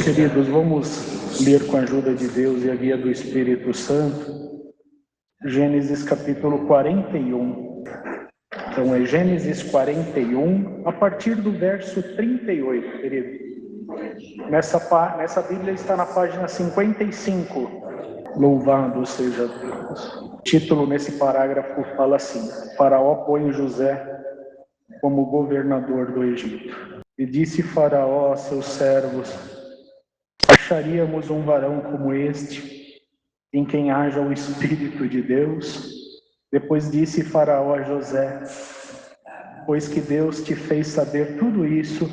Queridos, vamos ler com a ajuda de Deus e a guia do Espírito Santo, Gênesis capítulo 41. Então é Gênesis 41, a partir do verso 38, querido. Nessa Bíblia está na página 55. Louvado seja Deus. O título nesse parágrafo fala assim: Faraó põe José como governador do Egito. E disse Faraó a seus servos: acharíamos um varão como este, em quem haja o Espírito de Deus? Depois disse Faraó a José: pois que Deus te fez saber tudo isso,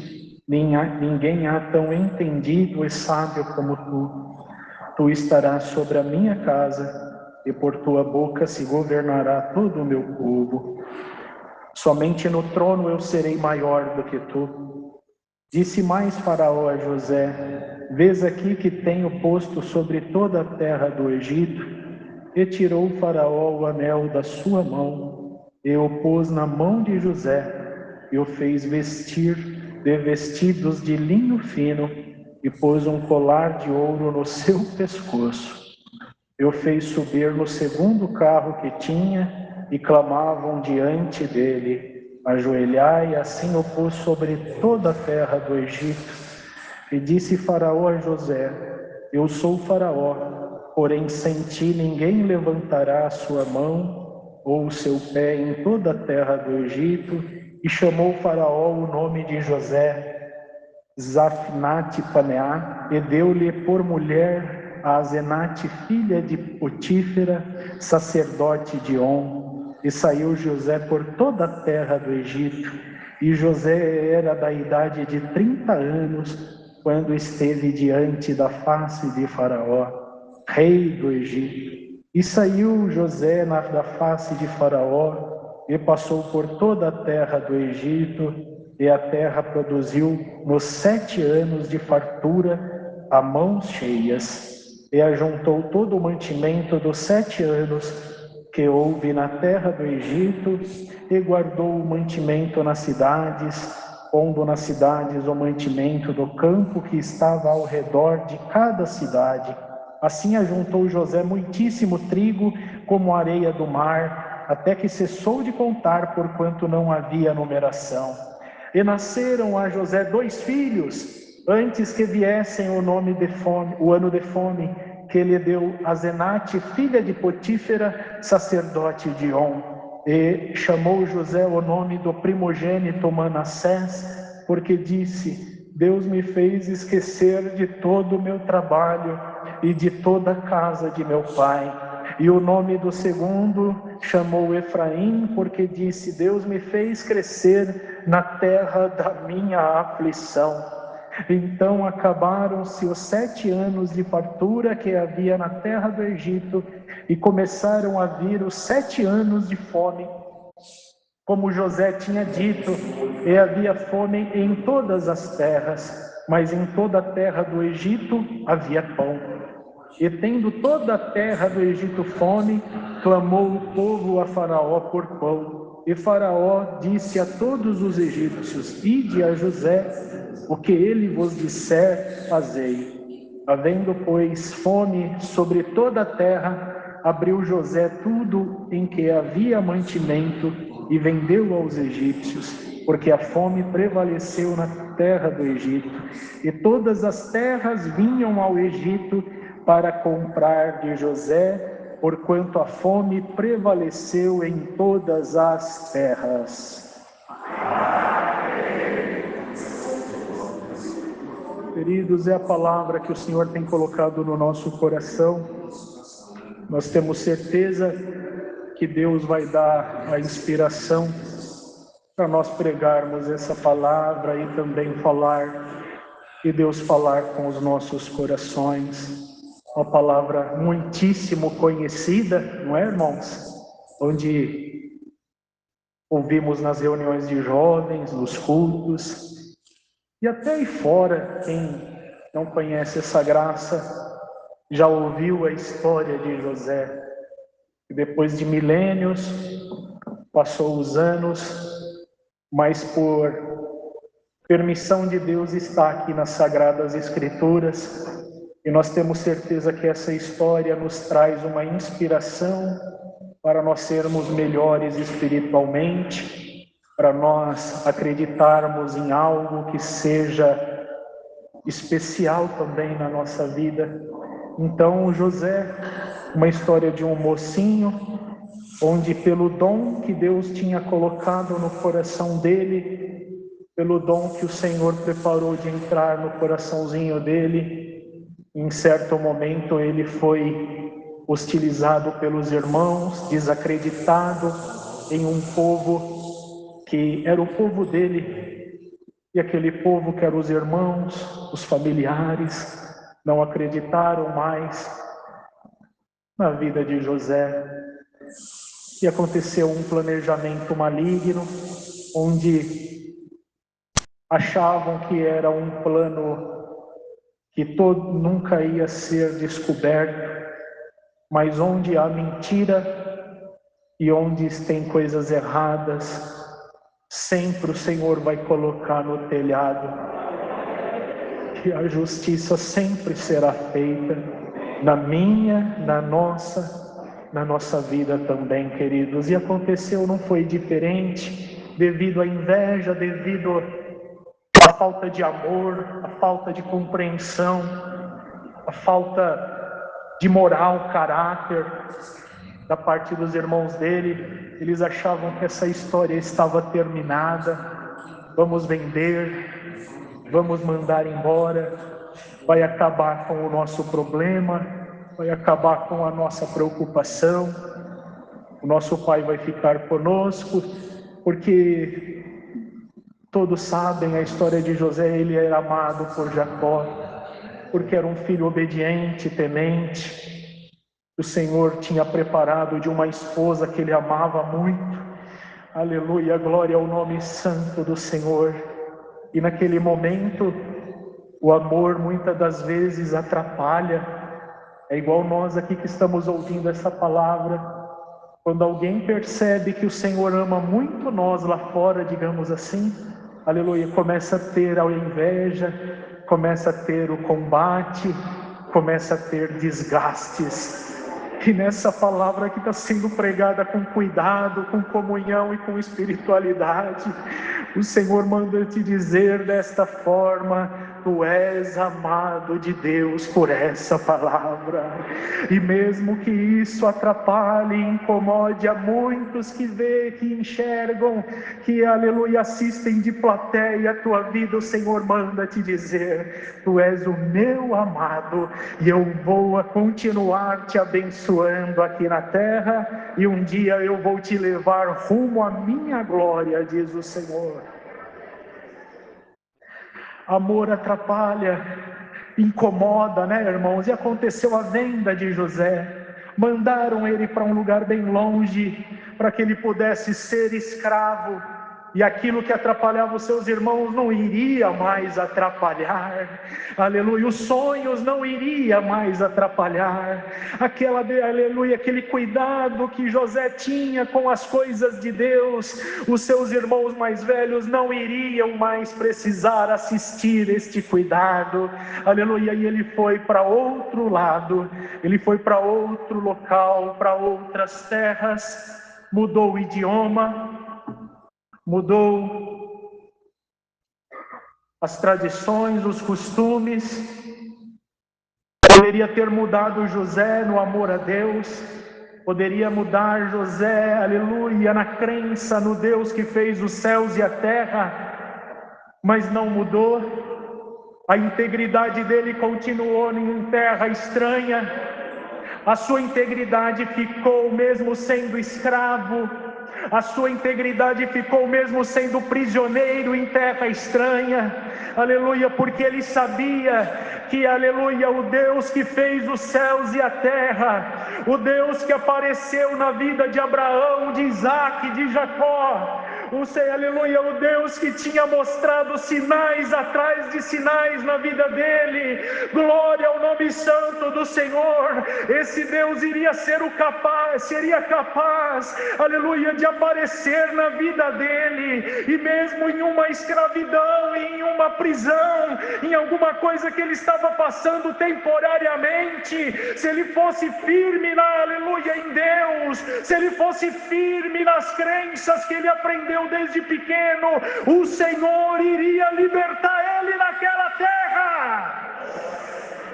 ninguém há tão entendido e sábio como tu. Tu estarás sobre a minha casa, e por tua boca se governará todo o meu povo. Somente no trono eu serei maior do que tu. Disse mais Faraó a José: vês aqui que tenho posto sobre toda a terra do Egito. E tirou Faraó o anel da sua mão, e o pôs na mão de José, e o fez vestir de vestidos de linho fino, e pôs um colar de ouro no seu pescoço. E o fez subir no segundo carro que tinha, e clamavam diante dele: ajoelhai, assim o pôs sobre toda a terra do Egito. E disse Faraó a José: eu sou Faraó, porém sem ti ninguém levantará a sua mão ou o seu pé em toda a terra do Egito. E chamou Faraó o nome de José Zafnate-Paneá, e deu-lhe por mulher a Asenate, filha de Potífera, sacerdote de On. E saiu José por toda a terra do Egito. E José era da idade de 30 anos, quando esteve diante da face de Faraó, rei do Egito. E saiu José da face de Faraó, e passou por toda a terra do Egito, e a terra produziu nos 7 anos de fartura a mãos cheias, e ajuntou todo o mantimento dos 7 anos que houve na terra do Egito, e guardou o mantimento nas cidades, pondo nas cidades o mantimento do campo que estava ao redor de cada cidade. Assim ajuntou José muitíssimo trigo, como a areia do mar, até que cessou de contar, porquanto não havia numeração. E nasceram a José 2 filhos, antes que viessem o ano de fome, que lhe deu Asenate, filha de Potífera, sacerdote de On. E chamou José o nome do primogênito Manassés, porque disse: Deus me fez esquecer de todo o meu trabalho e de toda a casa de meu pai. E o nome do segundo chamou Efraim, porque disse: Deus me fez crescer na terra da minha aflição. Então acabaram-se os 7 anos de fartura que havia na terra do Egito, e começaram a vir os 7 anos de fome. Como José tinha dito, e havia fome em todas as terras, mas em toda a terra do Egito havia pão. E tendo toda a terra do Egito fome, clamou o povo a Faraó por pão. E Faraó disse a todos os egípcios: ide a José, o que ele vos disser, fazei. Havendo, pois, fome sobre toda a terra, abriu José tudo em que havia mantimento e vendeu aos egípcios, porque a fome prevaleceu na terra do Egito. E todas as terras vinham ao Egito para comprar de José, porquanto a fome prevaleceu em todas as terras. Queridos, é a palavra que o Senhor tem colocado no nosso coração. Nós temos certeza que Deus vai dar a inspiração para nós pregarmos essa palavra e também e Deus falar com os nossos corações. Uma palavra muitíssimo conhecida, não é, irmãos? Onde ouvimos nas reuniões de jovens, nos cultos, e até aí fora, quem não conhece essa graça, já ouviu a história de José. E depois de milênios, passou os anos, mas por Permissão de Deus está aqui nas Sagradas Escrituras, e nós temos certeza que essa história nos traz uma inspiração para nós sermos melhores espiritualmente, para nós acreditarmos em algo que seja especial também na nossa vida. Então, José, uma história de um mocinho, onde pelo dom que Deus tinha colocado no coração dele, pelo dom que o Senhor preparou de entrar no coraçãozinho dele, em certo momento ele foi hostilizado pelos irmãos, desacreditado em um povo que era o povo dele, e aquele povo que eram os irmãos, os familiares, não acreditaram mais na vida de José. E aconteceu um planejamento maligno, onde achavam que era um plano que nunca ia ser descoberto, mas onde há mentira e onde tem coisas erradas, sempre o Senhor vai colocar no telhado, que a justiça sempre será feita, na minha, na nossa vida também, queridos. E aconteceu, não foi diferente, devido à inveja, devido à falta de amor, à falta de compreensão, à falta de moral, caráter da parte dos irmãos dele. Eles achavam que essa história estava terminada. Vamos vender, vamos mandar embora, vai acabar com o nosso problema, vai acabar com a nossa preocupação, o nosso pai vai ficar conosco, porque todos sabem a história de José. Ele era amado por Jacó, porque era um filho obediente, temente. O Senhor tinha preparado de uma esposa que ele amava muito. Aleluia, glória ao nome santo do Senhor. E naquele momento, o amor muitas das vezes atrapalha. É igual nós aqui que estamos ouvindo essa palavra. Quando alguém percebe que o Senhor ama muito nós lá fora, digamos assim, aleluia, começa a ter a inveja, começa a ter o combate, começa a ter desgastes. E nessa palavra que está sendo pregada com cuidado, com comunhão e com espiritualidade, o Senhor manda te dizer desta forma: tu és amado de Deus por essa palavra. E mesmo que isso atrapalhe e incomode a muitos que vê, que enxergam, que, aleluia, assistem de plateia a tua vida, o Senhor manda te dizer: tu és o meu amado, e eu vou continuar te abençoando aqui na terra, e um dia eu vou te levar rumo à minha glória, diz o Senhor. Amor atrapalha, incomoda, né, irmãos? E aconteceu a venda de José. Mandaram ele para um lugar bem longe, para que ele pudesse ser escravo. E aquilo que atrapalhava os seus irmãos não iria mais atrapalhar. Aleluia, os sonhos não iria mais atrapalhar. Aleluia, aquele cuidado que José tinha com as coisas de Deus, os seus irmãos mais velhos não iriam mais precisar assistir este cuidado. Aleluia, e ele foi para outro lado, ele foi para outro local, para outras terras, mudou o idioma, mudou as tradições, os costumes. Poderia ter mudado José no amor a Deus, poderia mudar José, aleluia, na crença no Deus que fez os céus e a terra, mas não mudou. A integridade dele continuou em terra estranha. A sua integridade ficou mesmo sendo escravo. A sua integridade ficou mesmo sendo prisioneiro em terra estranha. Aleluia, porque ele sabia que, aleluia, o Deus que fez os céus e a terra, o Deus que apareceu na vida de Abraão, de Isaac, de Jacó, aleluia, o Deus que tinha mostrado sinais atrás de sinais na vida dele, glória ao nome nome santo do Senhor. Esse Deus seria capaz, aleluia, de aparecer na vida dele, e mesmo em uma escravidão, em uma prisão, em alguma coisa que ele estava passando temporariamente, se ele fosse firme aleluia, em Deus, se ele fosse firme nas crenças que ele aprendeu desde pequeno, o Senhor iria libertar ele naquela terra.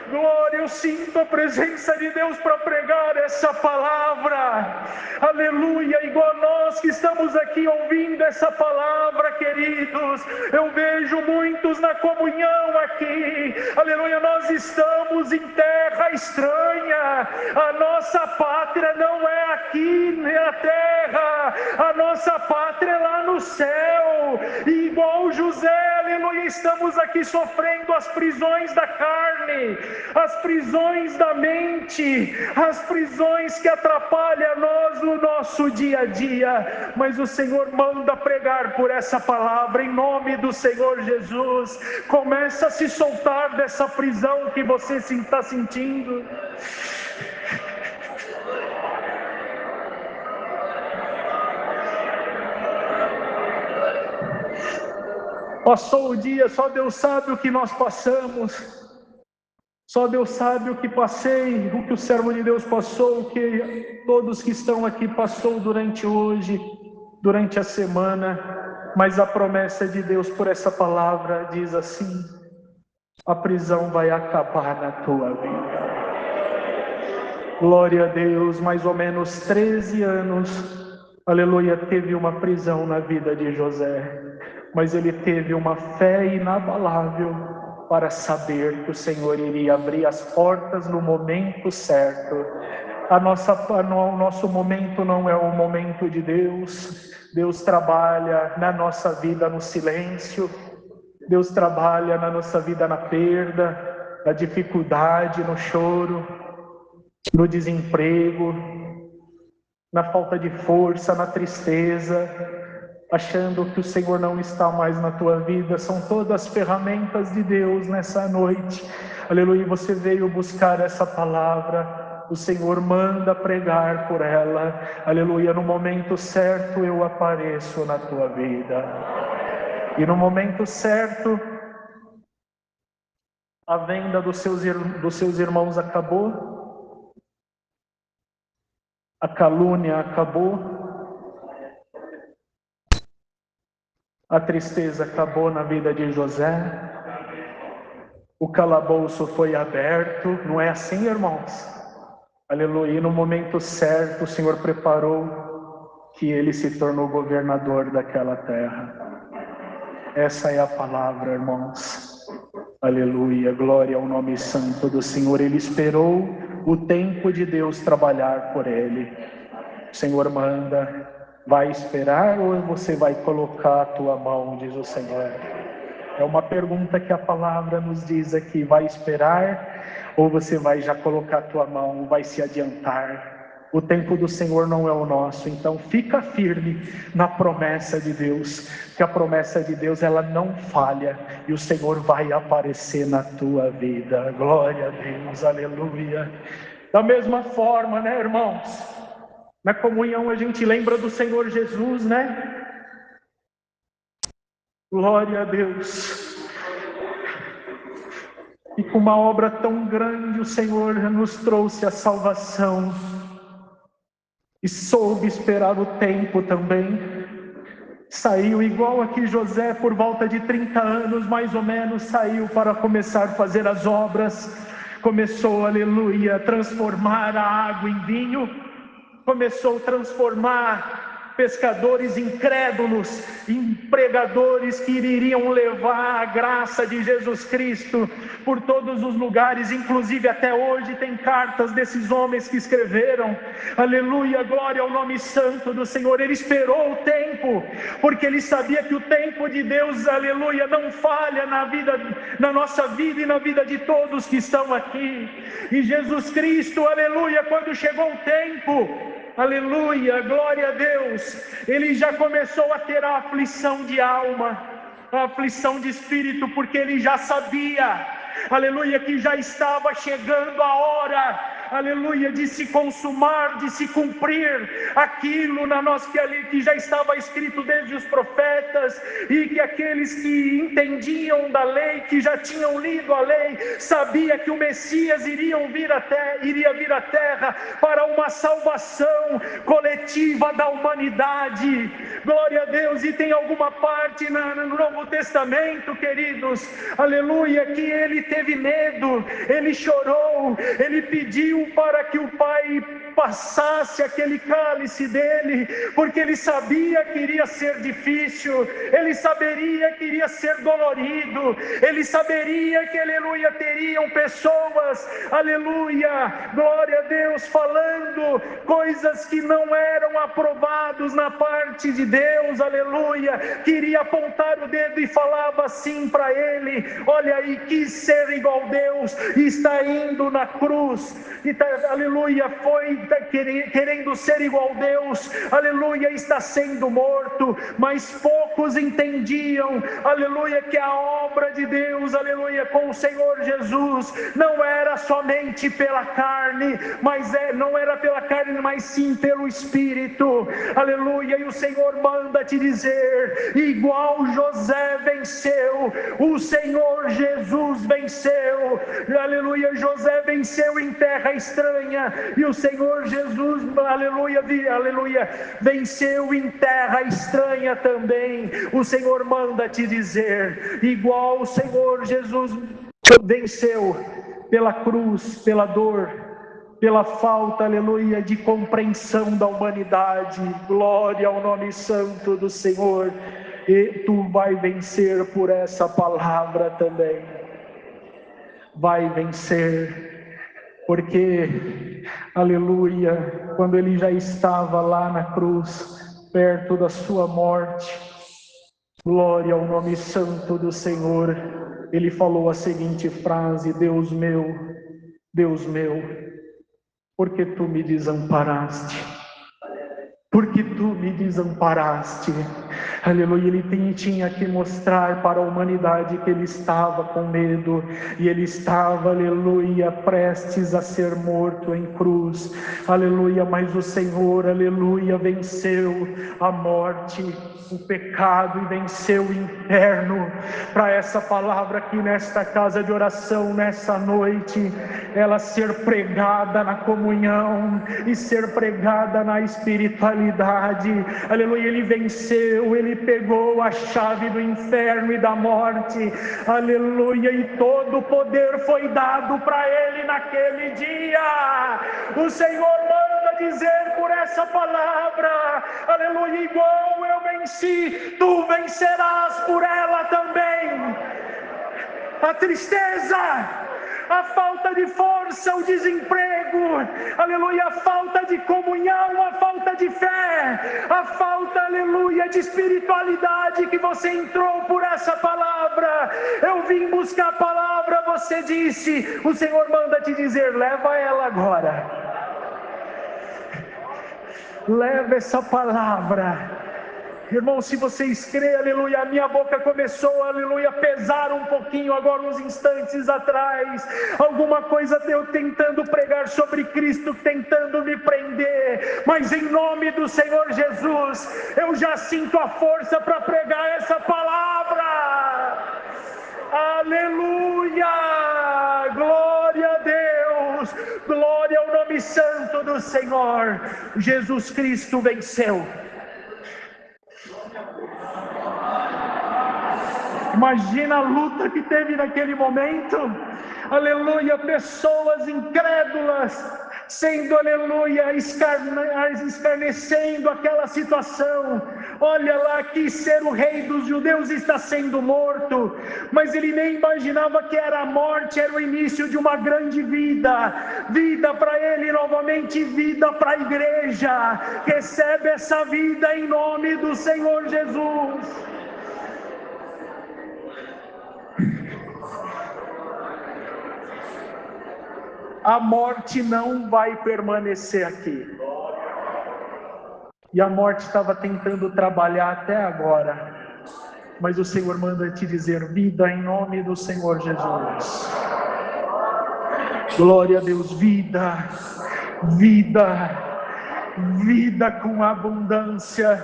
Glória, eu sinto a presença de Deus para pregar essa palavra, aleluia, igual nós que estamos aqui ouvindo essa palavra, queridos, eu vejo muitos na comunhão aqui, aleluia, nós estamos em terra estranha, a nossa pátria não é aqui na terra, a nossa pátria é lá no céu, e igual José, aleluia, estamos aqui sofrendo as prisões da carne, as prisões da mente, as prisões que atrapalham a nós no nosso dia a dia, mas o Senhor manda pregar por essa palavra, em nome do Senhor Jesus. Começa a se soltar dessa prisão que você está sentindo. Passou o dia, só Deus sabe o que nós passamos. Só Deus sabe o que passei, o que o servo de Deus passou, o que todos que estão aqui passou durante hoje, durante a semana. Mas a promessa de Deus por essa palavra diz assim: a prisão vai acabar na tua vida. Glória a Deus, mais ou menos 13 anos, aleluia, teve uma prisão na vida de José. Mas ele teve uma fé inabalável para saber que o Senhor iria abrir as portas no momento certo. O nosso momento não é o momento de Deus. Deus trabalha na nossa vida no silêncio. Deus trabalha na nossa vida na perda, na dificuldade, no choro, no desemprego, na falta de força, na tristeza, achando que o Senhor não está mais na tua vida. São todas ferramentas de Deus nessa noite, aleluia. Você veio buscar essa palavra, o Senhor manda pregar por ela, aleluia. No momento certo eu apareço na tua vida, e no momento certo a venda dos seus irmãos acabou, a calúnia acabou, a tristeza acabou na vida de José, o calabouço foi aberto. Não é assim, irmãos? Aleluia. E no momento certo o Senhor preparou que ele se tornou governador daquela terra. Essa é a palavra, irmãos. Aleluia, glória ao nome santo do Senhor. Ele esperou o tempo de Deus trabalhar por ele. O Senhor manda: vai esperar ou você vai colocar a tua mão, diz o Senhor. É uma pergunta que a palavra nos diz aqui: vai esperar ou você vai já colocar a tua mão, vai se adiantar? O tempo do Senhor não é o nosso, então fica firme na promessa de Deus, que a promessa de Deus ela não falha, e o Senhor vai aparecer na tua vida. Glória a Deus, aleluia. Da mesma forma, né, irmãos? Na comunhão a gente lembra do Senhor Jesus, né? Glória a Deus. E com uma obra tão grande o Senhor nos trouxe a salvação. E soube esperar o tempo também. Saiu igual aqui José, por volta de 30 anos mais ou menos, saiu para começar a fazer as obras. Começou, aleluia, a transformar a água em vinho. Começou a transformar pescadores incrédulos em pregadores que iriam levar a graça de Jesus Cristo por todos os lugares. Inclusive até hoje tem cartas desses homens que escreveram. Aleluia, glória ao nome santo do Senhor. Ele esperou o tempo, porque ele sabia que o tempo de Deus, aleluia, não falha na nossa vida e na vida de todos que estão aqui. E Jesus Cristo, aleluia, quando chegou o tempo, aleluia, glória a Deus, ele já começou a ter a aflição de alma, a aflição de espírito, porque ele já sabia aleluia, que já estava chegando a hora, aleluia, de se consumar, de se cumprir aquilo na nós que já estava escrito desde os profetas, e que aqueles que entendiam da lei, que já tinham lido a lei, sabia que o Messias iria vir à terra para uma salvação coletiva da humanidade. Glória a Deus. E tem alguma parte no Novo Testamento, queridos, aleluia, que ele teve medo, ele chorou, ele pediu para que o Pai passasse aquele cálice dele, porque ele sabia que iria ser difícil, ele saberia que iria ser dolorido, ele saberia que, aleluia, teriam pessoas, aleluia, glória a Deus, falando coisas que não eram aprovados na parte de Deus, aleluia, queria apontar o dedo e falava assim para ele: olha aí, quis ser igual a Deus, e está indo na cruz, e aleluia, foi querendo ser igual a Deus, aleluia, está sendo morto. Mas poucos entendiam, aleluia, que a obra de Deus, aleluia, com o Senhor Jesus não era somente pela carne, não era pela carne, mas sim pelo Espírito, aleluia. E o Senhor manda te dizer: igual José venceu, o Senhor Jesus venceu, aleluia. José venceu em terra estranha, e o Senhor Jesus, aleluia, venceu em terra estranha também. O Senhor manda te dizer: igual o Senhor Jesus venceu pela cruz, pela dor, pela falta, aleluia, de compreensão da humanidade, glória ao nome santo do Senhor, e tu vai vencer por essa palavra também, vai vencer. Porque, aleluia, quando ele já estava lá na cruz, perto da sua morte, glória ao nome santo do Senhor, ele falou a seguinte frase: Deus meu, por que tu me desamparaste? Porque tu me desamparaste. Aleluia, ele tinha que mostrar para a humanidade que ele estava com medo, e ele estava, aleluia, prestes a ser morto em cruz, aleluia, mas o Senhor, aleluia, venceu a morte, o pecado, e venceu o inferno. Para essa palavra aqui nesta casa de oração, nessa noite, ela ser pregada na comunhão e ser pregada na espiritualidade, aleluia. Ele venceu, ele pegou a chave do inferno e da morte, aleluia, e todo o poder foi dado para ele naquele dia. O Senhor manda dizer por essa palavra, aleluia, igual eu venci, tu vencerás por ela também. A tristeza, a falta de força, o desemprego, aleluia, a falta de comunhão, a falta de fé, a falta, aleluia, de espiritualidade que você entrou por essa palavra. Eu vim buscar a palavra, você disse, o Senhor manda te dizer: leva ela agora, leva essa palavra. Irmão, se vocês crêem, aleluia, a minha boca começou, aleluia, a pesar um pouquinho agora, uns instantes atrás, alguma coisa eu tentando pregar sobre Cristo, tentando me prender, mas em nome do Senhor Jesus, eu já sinto a força para pregar essa palavra. Aleluia, glória a Deus, glória ao nome santo do Senhor. Jesus Cristo venceu. Imagina a luta que teve naquele momento, aleluia, pessoas incrédulas, sendo, aleluia, escarnecendo aquela situação. Olha lá, que ser o rei dos judeus está sendo morto, mas ele nem imaginava que era a morte, era o início de uma grande vida, vida para ele novamente, vida para a igreja. Recebe essa vida em nome do Senhor Jesus. A morte não vai permanecer aqui. E a morte estava tentando trabalhar até agora. Mas o Senhor manda te dizer: vida em nome do Senhor Jesus. Glória a Deus, vida, vida, vida com abundância.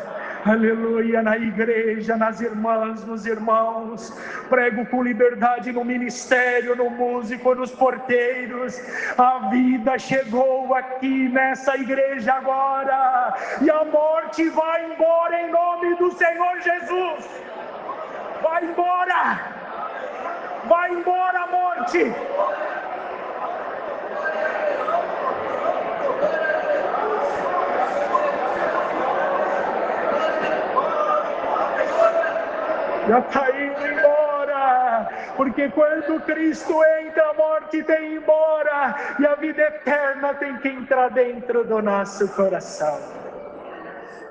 Aleluia, na igreja, nas irmãs, nos irmãos. Prego com liberdade no ministério, no músico, nos porteiros. A vida chegou aqui nessa igreja agora, e a morte vai embora em nome do Senhor Jesus. Vai embora, vai embora a morte. Já está indo embora, porque quando Cristo entra, a morte tem que ir embora, e a vida eterna tem que entrar dentro do nosso coração.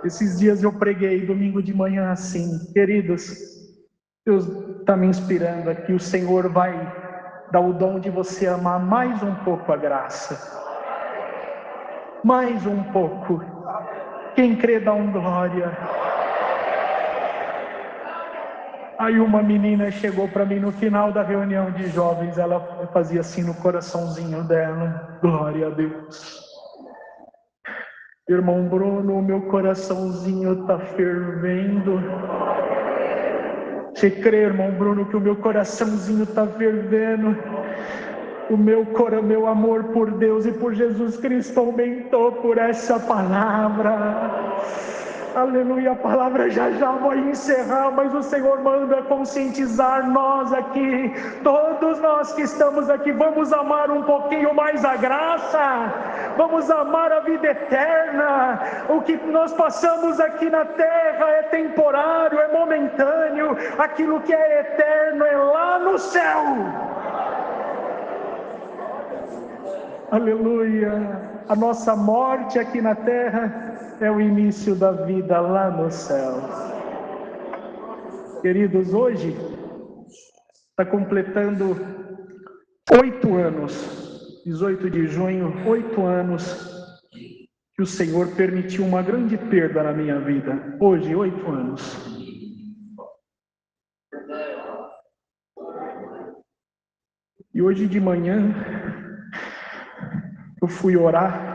Esses dias eu preguei, domingo de manhã, assim, queridos, Deus está me inspirando aqui, o Senhor vai dar o dom de você amar mais um pouco a graça, mais um pouco. Quem crê dá um glória. Aí uma menina chegou para mim no final da reunião de jovens, ela fazia assim no coraçãozinho dela, glória a Deus. Irmão Bruno, o meu coraçãozinho está fervendo. Você crê, irmão Bruno, que o meu coraçãozinho está fervendo? O meu amor por Deus e por Jesus Cristo aumentou por essa palavra. Aleluia, a palavra já vai encerrar, mas o Senhor manda conscientizar nós aqui, todos nós que estamos aqui, vamos amar um pouquinho mais a graça, vamos amar a vida eterna. O que nós passamos aqui na terra é temporário, é momentâneo, aquilo que é eterno é lá no céu. Aleluia, a nossa morte aqui na terra é o início da vida lá no céu. Queridos, hoje está completando 8 anos, 18 de junho, 8 anos que o Senhor permitiu uma grande perda na minha vida. Hoje, 8 anos. E hoje de manhã eu fui orar,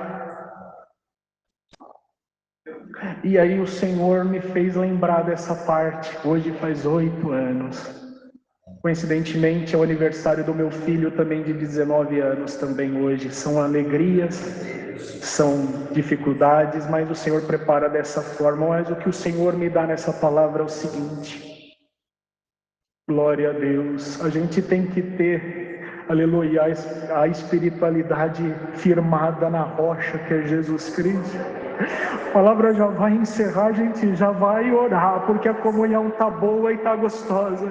e aí o Senhor me fez lembrar dessa parte. Hoje faz 8 anos. Coincidentemente é o aniversário do meu filho também de 19 anos também hoje. São alegrias, são dificuldades, mas o Senhor prepara dessa forma. Mas o que o Senhor me dá nessa palavra é o seguinte: glória a Deus, a gente tem que ter, aleluia, a espiritualidade firmada na rocha que é Jesus Cristo. A palavra já vai encerrar, a gente já vai orar, porque a comunhão está boa e está gostosa,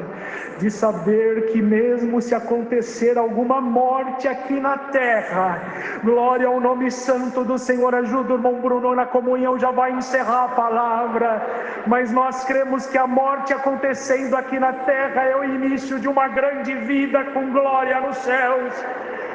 de saber que mesmo se acontecer alguma morte aqui na terra, glória ao nome santo do Senhor. Ajuda o irmão Bruno na comunhão, já vai encerrar a palavra, mas nós cremos que a morte acontecendo aqui na terra é o início de uma grande vida com glória nos céus,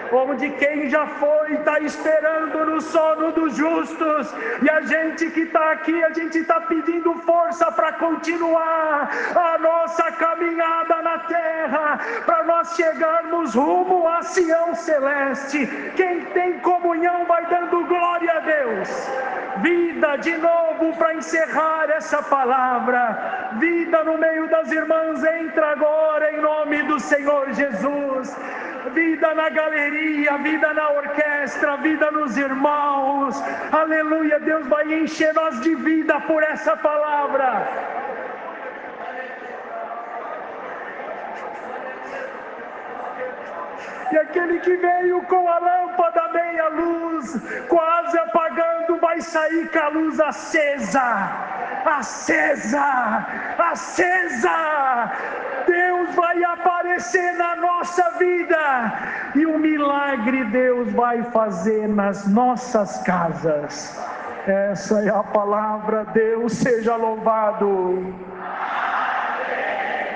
onde quem já foi está esperando no sono dos justos, e a gente que está aqui, a gente está pedindo força para continuar a nossa caminhada na terra, para nós chegarmos rumo a Sião celeste. Quem tem comunhão vai dando glória a Deus. Vida de novo para encerrar essa palavra, vida no meio das irmãs, entra agora em nome do Senhor Jesus. Vida na galeria, vida na orquestra, vida nos irmãos, aleluia. Deus vai encher nós de vida por essa palavra. E aquele que veio com a lâmpada meia luz, quase apagando, vai sair com a luz acesa, acesa, acesa. Deus vai aparecer na nossa vida, e um milagre Deus vai fazer nas nossas casas. Essa é a palavra. Deus seja louvado.